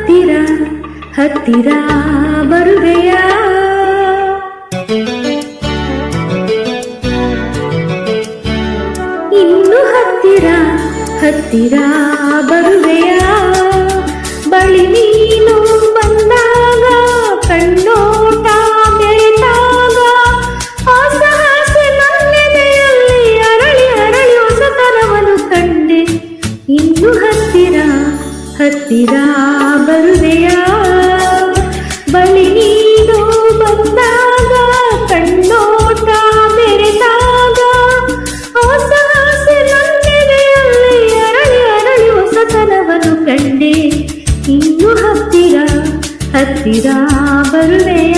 ಹತ್ತಿರ ಹತ್ತಿರ ಬರುವೆಯ. ಇನ್ನು ಹತ್ತಿರ ಹತ್ತಿರ ಬರುವೆಯ. ಬಳಿ ನೀನು ಬಂದಾಗ ಕಣ್ಣೋಟ ಬೆರೆತಾಗ ಹೊಸ ಹಾಸ್ಯ ನನ್ನೆದೆಯಲ್ಲಿ ಅರಳಿ ಅರಳಿ ಹೊಸತನವನ್ನು ಕಂಡೆ. ಇನ್ನು ಹತ್ತಿರ ಹತ್ತಿರ ಬರುವೆಯ. ಬಳಿ ನೀನು ಬಂದಾಗ ಕಣ್ಣೋಟ ಬೆರೆತಾಗ ಹೊಸ ಹಾಸ್ಯ ನನ್ನೆದೆಯಲ್ಲಿ ಅರಳಿ ಅರಳಿ ಹೊಸತನವನ್ನು ಕಂಡೆ. ಇನ್ನು ಹತ್ತಿರ ಹತ್ತಿರ ಬರುವೆಯ.